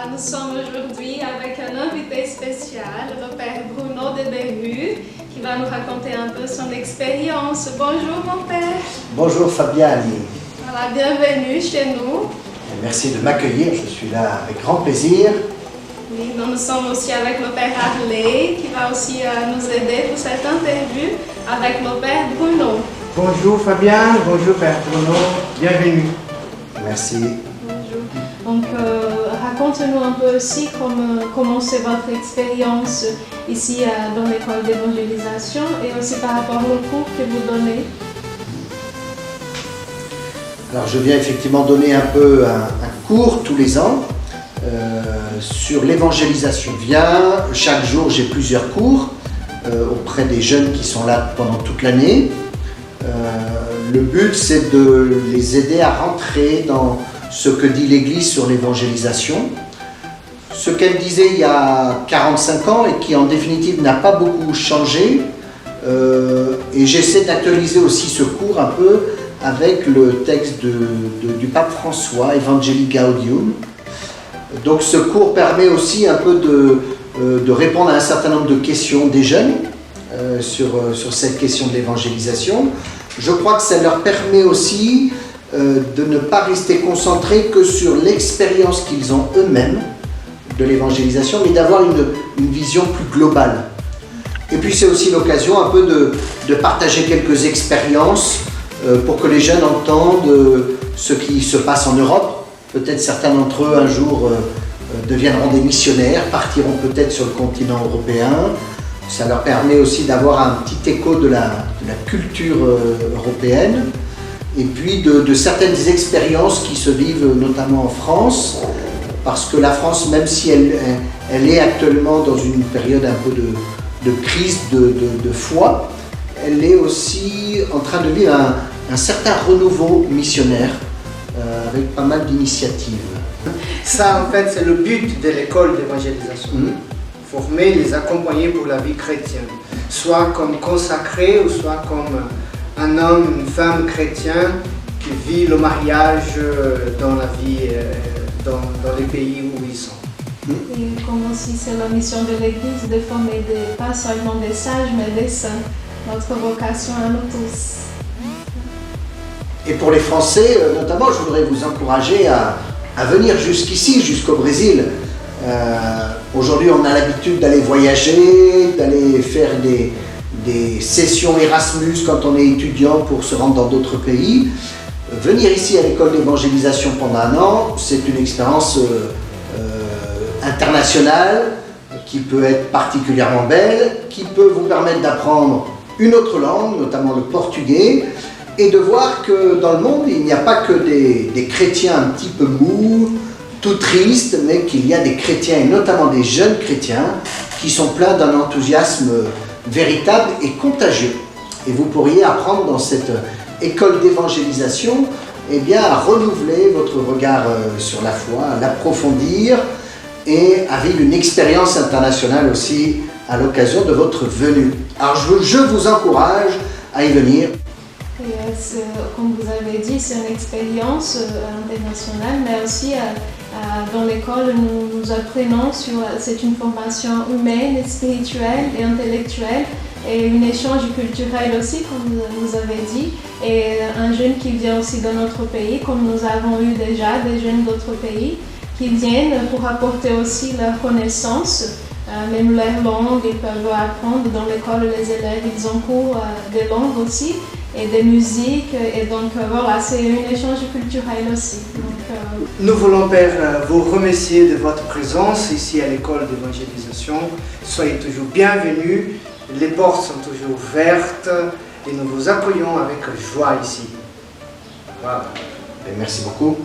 Nous sommes aujourd'hui avec un invité spécial, le père Bruno de Beru, qui va nous raconter un peu son expérience. Bonjour mon père. Bonjour Fabiani. Voilà, bienvenue chez nous. Merci de m'accueillir, je suis là avec grand plaisir. Oui, nous sommes aussi avec le père Harley, qui va aussi nous aider pour cette interview avec le père Bruno. Bonjour Fabien, bonjour père Bruno, bienvenue. Merci. Bonjour. Donc, raconte-nous un peu aussi comment c'est votre expérience ici dans l'école d'évangélisation et aussi par rapport au cours que vous donnez. Alors je viens effectivement donner un peu un cours tous les ans sur l'évangélisation. Chaque jour j'ai plusieurs cours auprès des jeunes qui sont là pendant toute l'année. Le but c'est de les aider à rentrer dans ce que dit l'Église sur l'évangélisation, ce qu'elle disait il y a 45 ans et qui en définitive n'a pas beaucoup changé. Et j'essaie d'actualiser aussi ce cours un peu avec le texte du pape François, Evangelii Gaudium. Donc ce cours permet aussi un peu de répondre à un certain nombre de questions des jeunes sur cette question de l'évangélisation. Je crois que ça leur permet aussi de ne pas rester concentrés que sur l'expérience qu'ils ont eux-mêmes de l'évangélisation, mais d'avoir une vision plus globale. Et puis c'est aussi l'occasion un peu de partager quelques expériences pour que les jeunes entendent ce qui se passe en Europe. Peut-être certains d'entre eux un jour deviendront des missionnaires, partiront peut-être sur le continent européen. Ça leur permet aussi d'avoir un petit écho de la culture européenne et puis de certaines expériences qui se vivent notamment en France, parce que la France, même si elle est actuellement dans une période un peu de crise de foi, elle est aussi en train de vivre un certain renouveau missionnaire avec pas mal d'initiatives. Ça en fait c'est le but de l'école d'évangélisation. Former, les accompagner pour la vie chrétienne, soit comme consacrés ou soit comme un homme, une femme chrétien qui vit le mariage dans la vie, dans les pays où ils sont. Et comme aussi c'est la mission de l'Église de former pas seulement des sages mais des saints, notre vocation à nous tous. Et pour les Français notamment, je voudrais vous encourager à venir jusqu'ici, jusqu'au Brésil. Aujourd'hui on a l'habitude d'aller voyager, d'aller faire des sessions Erasmus quand on est étudiant pour se rendre dans d'autres pays. Venir ici à l'école d'évangélisation pendant un an, c'est une expérience internationale qui peut être particulièrement belle, qui peut vous permettre d'apprendre une autre langue, notamment le portugais, et de voir que dans le monde il n'y a pas que des chrétiens un petit peu mous, tout tristes, mais qu'il y a des chrétiens, et notamment des jeunes chrétiens, qui sont pleins d'un enthousiasme véritable et contagieux. Et vous pourriez apprendre dans cette école d'évangélisation à renouveler votre regard sur la foi, à l'approfondir et à vivre une expérience internationale aussi à l'occasion de votre venue. Alors je vous encourage à y venir. Et comme vous avez dit, c'est une expérience internationale, mais aussi dans l'école, nous apprenons c'est une formation humaine, spirituelle et intellectuelle, et un échange culturel aussi, comme vous avez dit, et un jeune qui vient aussi de notre pays, comme nous avons eu déjà des jeunes d'autres pays, qui viennent pour apporter aussi leur connaissance, même leur langue, ils peuvent apprendre dans l'école, les élèves, ils ont cours de langue aussi, et de musique, et donc voilà, c'est un échange culturel aussi. Donc, Nous voulons, Père, vous remercier de votre présence ici à l'école d'évangélisation. Soyez toujours bienvenus, les portes sont toujours ouvertes et nous vous accueillons avec joie ici. Voilà. Et merci beaucoup.